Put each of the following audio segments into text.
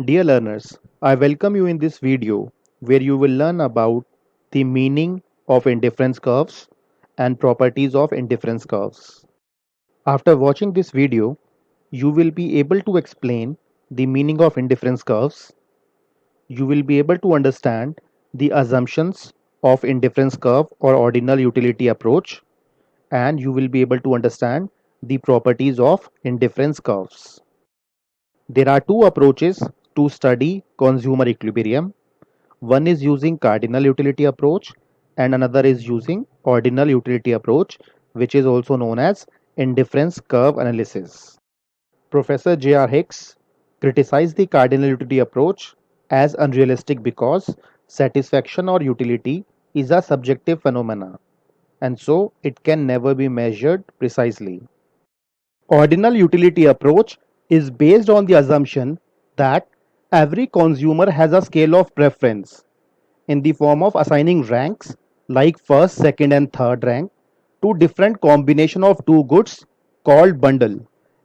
Dear learners, I welcome you in this video where you will learn about the meaning of indifference curves and properties of indifference curves. After watching this video, you will be able to explain the meaning of indifference curves. You will be able to understand the assumptions of indifference curve or ordinal utility approach, and you will be able to understand the properties of indifference curves. There are two approaches to study consumer equilibrium. One is using cardinal utility approach and another is using ordinal utility approach, which is also known as indifference curve analysis. Professor J.R. Hicks criticized the cardinal utility approach as unrealistic because satisfaction or utility is a subjective phenomena and so it can never be measured precisely. Ordinal utility approach is based on the assumption that every consumer has a scale of preference in the form of assigning ranks like first, second and third rank to different combination of two goods called bundle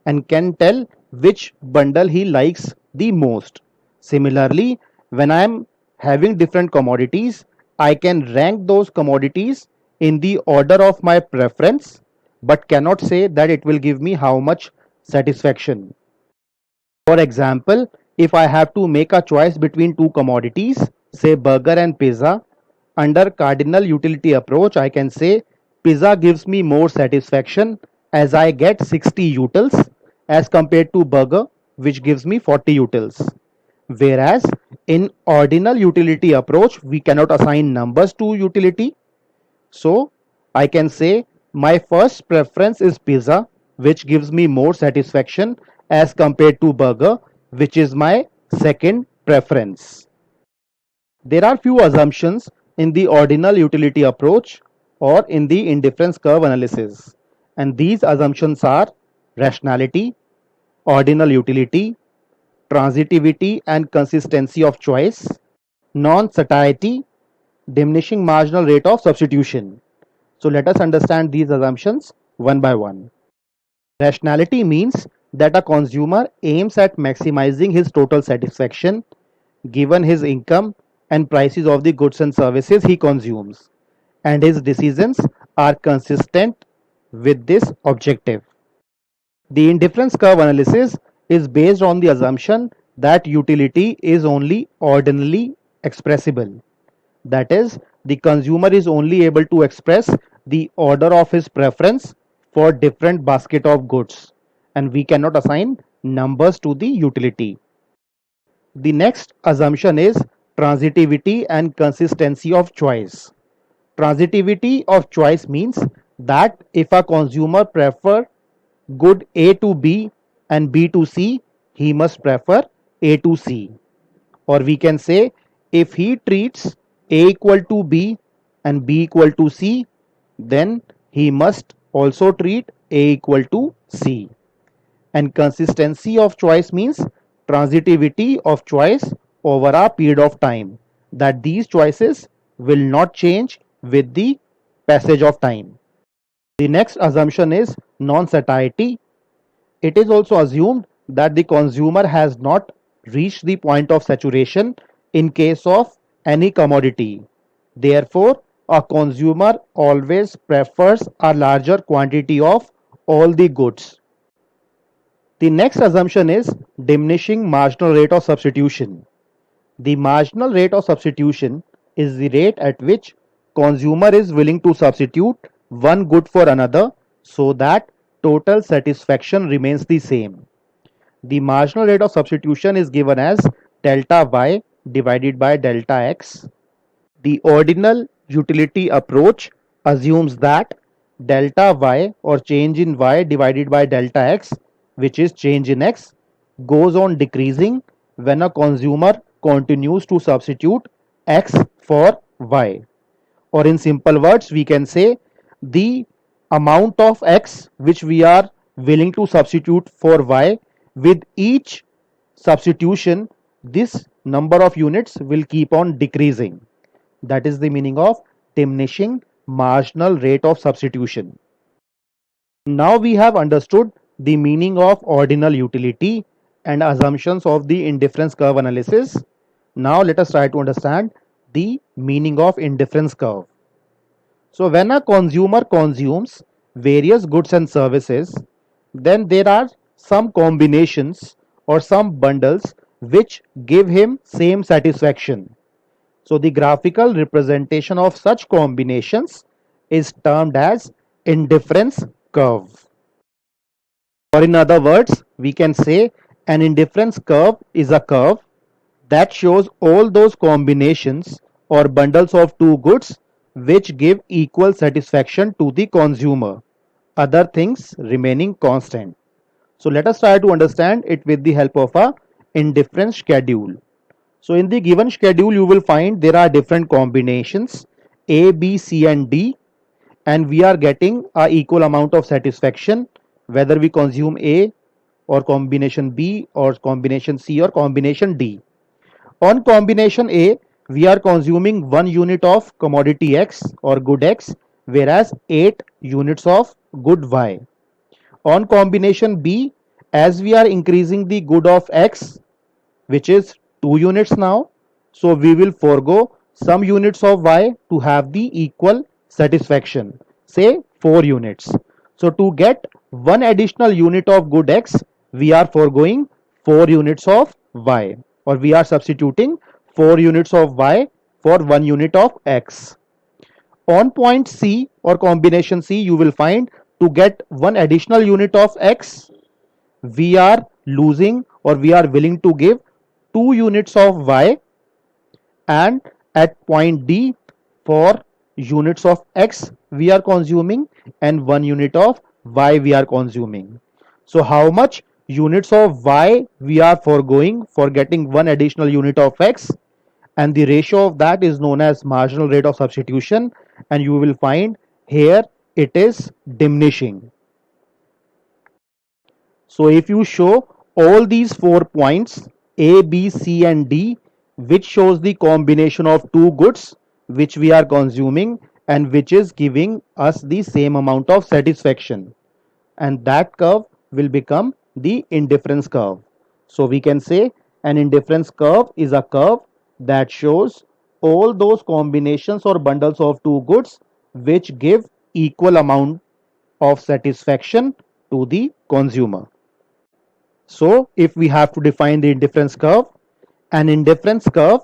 and can tell which bundle he likes the most. Similarly, when I am having different commodities, I can rank those commodities in the order of my preference but cannot say that it will give me how much satisfaction. For example, if I have to make a choice between two commodities, say burger and pizza, under cardinal utility approach, I can say pizza gives me more satisfaction as I get 60 utils as compared to burger, which gives me 40 utils. Whereas in ordinal utility approach, we cannot assign numbers to utility, so I can say my first preference is pizza, which gives me more satisfaction as compared to burger, which is my second preference. There are few assumptions in the ordinal utility approach or in the indifference curve analysis. And these assumptions are rationality, ordinal utility, transitivity and consistency of choice, non-satiety, diminishing marginal rate of substitution. So let us understand these assumptions one by one. Rationality means that a consumer aims at maximizing his total satisfaction given his income and prices of the goods and services he consumes, and his decisions are consistent with this objective. The indifference curve analysis is based on the assumption that utility is only ordinally expressible. That is, the consumer is only able to express the order of his preference for different basket of goods, and we cannot assign numbers to the utility. The next assumption is transitivity and consistency of choice. Transitivity of choice means that if a consumer prefer good A to B and B to C, he must prefer A to C. Or we can say if he treats A equal to B and B equal to C, then he must also treat A equal to C. And consistency of choice means transitivity of choice over a period of time, that these choices will not change with the passage of time. The next assumption is non-satiety. It is also assumed that the consumer has not reached the point of saturation in case of any commodity. Therefore, a consumer always prefers a larger quantity of all the goods. The next assumption is diminishing marginal rate of substitution. The marginal rate of substitution is the rate at which consumer is willing to substitute one good for another so that total satisfaction remains the same. The marginal rate of substitution is given as delta y divided by delta x. The ordinal utility approach assumes that delta y or change in y divided by delta x, which is change in x, goes on decreasing when a consumer continues to substitute x for y. Or in simple words, we can say the amount of x which we are willing to substitute for y, with each substitution, this number of units will keep on decreasing. That is the meaning of diminishing marginal rate of substitution. Now we have understood the meaning of ordinal utility and assumptions of the indifference curve analysis. Now let us try to understand the meaning of indifference curve. So when a consumer consumes various goods and services, then there are some combinations or some bundles which give him same satisfaction. So the graphical representation of such combinations is termed as indifference curve. Or in other words, we can say an indifference curve is a curve that shows all those combinations or bundles of two goods which give equal satisfaction to the consumer, other things remaining constant. So let us try to understand it with the help of a indifference schedule. So in the given schedule, you will find there are different combinations A, B, C, and D, and we are getting a equal amount of satisfaction whether we consume A or combination B or combination C or combination D. On combination A, we are consuming 1 unit of commodity X or good X, whereas 8 units of good Y. On combination B, as we are increasing the good of X, which is 2 units now, so we will forego some units of Y to have the equal satisfaction, say 4 units. So to get one additional unit of good X, we are foregoing 4 units of Y, or we are substituting 4 units of Y for 1 unit of X. On point C or combination C, you will find to get one additional unit of X, we are losing or we are willing to give 2 units of Y, and at point D for units of X we are consuming and 1 unit of Y we are consuming. So how much units of Y we are foregoing for getting one additional unit of X, and the ratio of that is known as marginal rate of substitution, and you will find here it is diminishing. So if you show all these 4 points A, B, C and D, which shows the combination of two goods which we are consuming and which is giving us the same amount of satisfaction, and that curve will become the indifference curve. So we can say an indifference curve is a curve that shows all those combinations or bundles of two goods which give equal amount of satisfaction to the consumer. So if we have to define the indifference curve, an indifference curve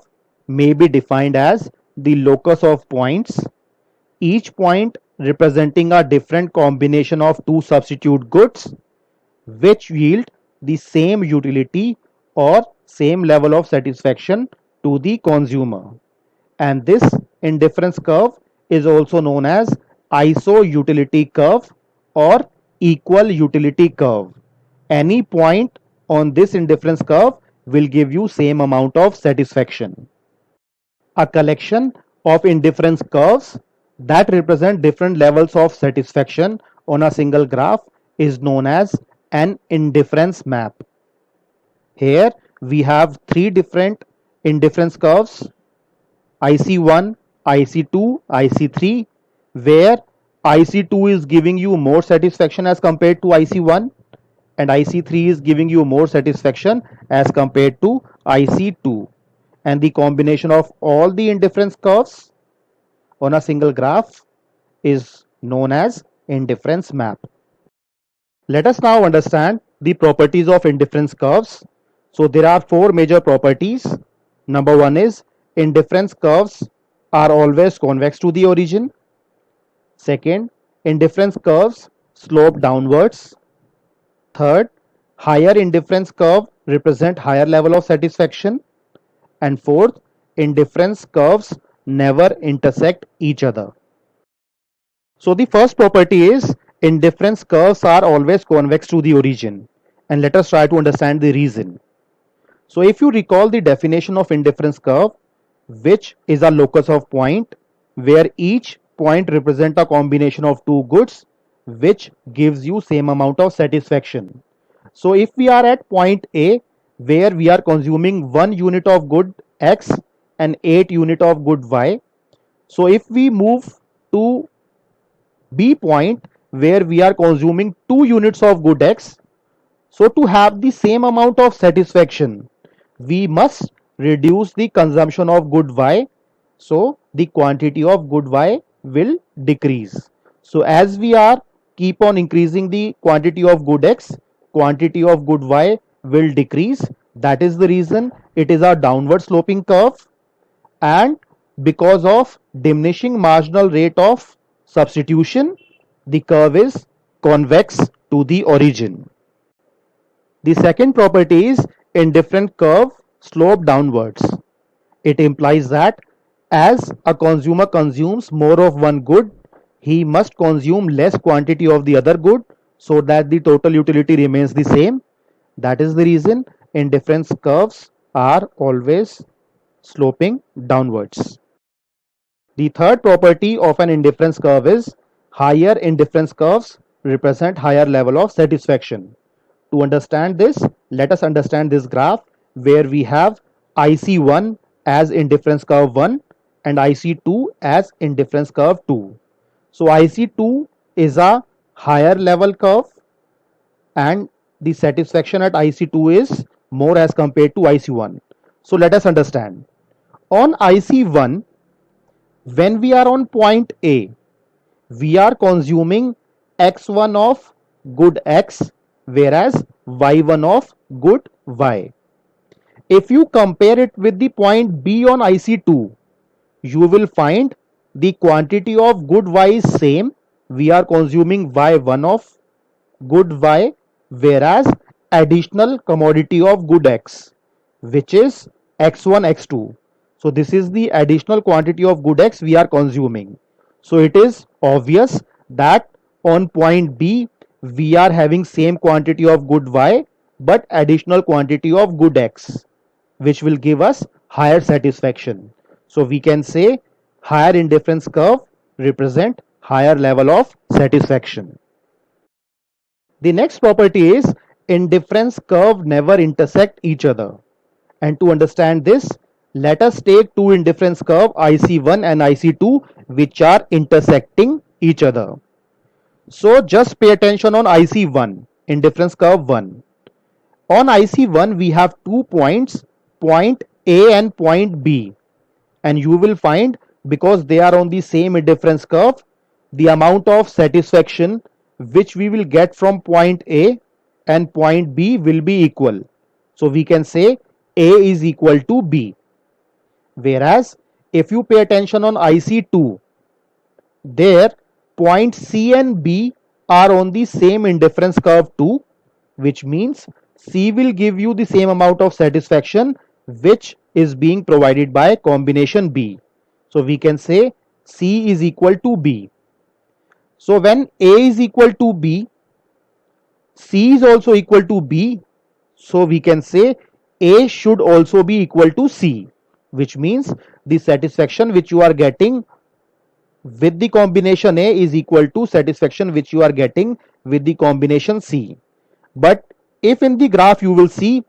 may be defined as the locus of points, each point representing a different combination of two substitute goods which yield the same utility or same level of satisfaction to the consumer. And this indifference curve is also known as iso-utility curve or equal utility curve. Any point on this indifference curve will give you same amount of satisfaction. A collection of indifference curves that represent different levels of satisfaction on a single graph is known as an indifference map. Here we have three different indifference curves: IC1, IC2, IC3, where IC2 is giving you more satisfaction as compared to IC1, and IC3 is giving you more satisfaction as compared to IC2. And the combination of all the indifference curves on a single graph is known as indifference map. Let us now understand the properties of indifference curves. So there are four major properties. Number one is indifference curves are always convex to the origin. Second, indifference curves slope downwards. Third, higher indifference curve represent higher level of satisfaction. And fourth, indifference curves never intersect each other. So the first property is indifference curves are always convex to the origin. And let us try to understand the reason. So if you recall the definition of indifference curve, which is a locus of point where each point represent a combination of two goods which gives you same amount of satisfaction. So if we are at point A where we are consuming 1 unit of good X and 8 unit of good Y, so if we move to B point where we are consuming 2 units of good X, So to have the same amount of satisfaction, we must reduce the consumption of good Y. So the quantity of good Y will decrease. So as we are keep on increasing the quantity of good X, quantity of good Y will decrease. That is the reason it is a downward sloping curve, and because of diminishing marginal rate of substitution, the curve is convex to the origin. The second property is indifferent curve slope downwards. It implies that as a consumer consumes more of one good, he must consume less quantity of the other good so that the total utility remains the same. That is the reason indifference curves are always sloping downwards. The third property of an indifference curve is higher indifference curves represent higher level of satisfaction. To understand this, let us understand this graph where we have IC1 as indifference curve 1 and IC2 as indifference curve 2. So IC2 is a higher level curve and the satisfaction at IC2 is more as compared to IC1. So let us understand. On IC1, when we are on point A, we are consuming x1 of good x, whereas y1 of good y. If you compare it with the point B on IC2, you will find the quantity of good y is same. We are consuming y1 of good y, whereas additional commodity of good x, which is x1 x2. So this is the additional quantity of good x we are consuming. So it is obvious that on point B we are having same quantity of good y but additional quantity of good x, which will give us higher satisfaction. So we can say higher indifference curve represent higher level of satisfaction. The next property is indifference curve never intersect each other. And to understand this, let us take two indifference curve IC1 and IC2 which are intersecting each other. So just pay attention on IC1, indifference curve 1. On IC1 we have 2 points, point A and point B, and you will find because they are on the same indifference curve, the amount of satisfaction which we will get from point A and point B will be equal. So we can say A is equal to B. Whereas if you pay attention on IC2, there point C and B are on the same indifference curve too, which means C will give you the same amount of satisfaction which is being provided by combination B. So we can say C is equal to B. So when A is equal to B, C is also equal to B. So we can say A should also be equal to C, which means the satisfaction which you are getting with the combination A is equal to satisfaction which you are getting with the combination C. But if in the graph you will see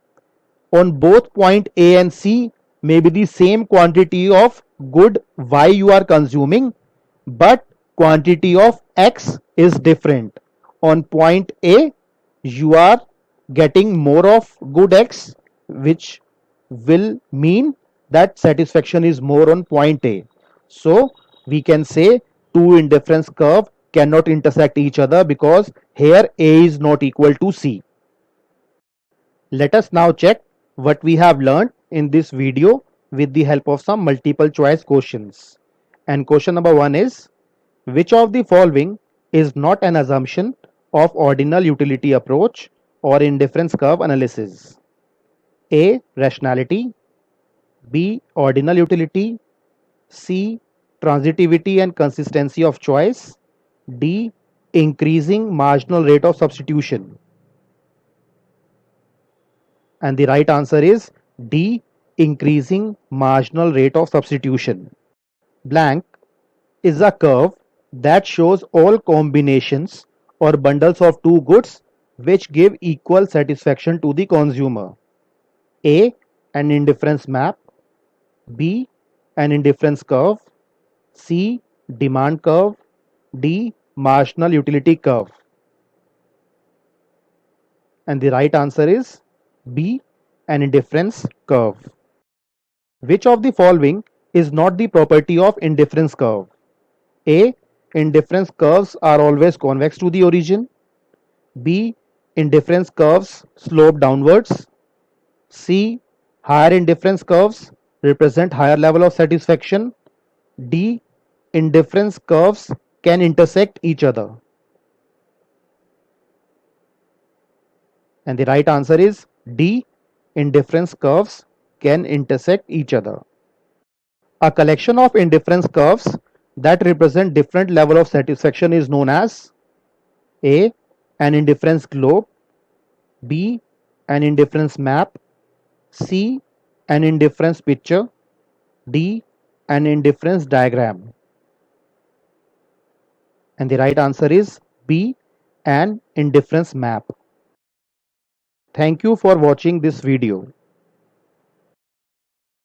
on both point A and C may be the same quantity of good Y you are consuming, but quantity of X is different. On point A, you are getting more of good X, which will mean that satisfaction is more on point A. So we can say two indifference curve cannot intersect each other because here A is not equal to C. Let us now check what we have learned in this video with the help of some multiple choice questions. And question number 1 is, which of the following is not an assumption of ordinal utility approach or indifference curve analysis? A. Rationality. B. Ordinal utility. C. Transitivity and consistency of choice. D. Increasing marginal rate of substitution. And the right answer is D. Increasing marginal rate of substitution. Blank is a curve that shows all combinations or bundles of two goods which give equal satisfaction to the consumer. A. An indifference map. B. An indifference curve. C. Demand curve. D. Marginal utility curve. And the right answer is B, an indifference curve. Which of the following is not the property of indifference curve? A. Indifference curves are always convex to the origin. B. Indifference curves slope downwards. C. Higher indifference curves represent higher level of satisfaction. D. Indifference curves can intersect each other. And the right answer is D. Indifference curves can intersect each other. A collection of indifference curves that represent different level of satisfaction is known as A. An indifference globe. B. An indifference map. C. An indifference picture. D. An indifference diagram. And the right answer is B. An indifference map. Thank you for watching this video.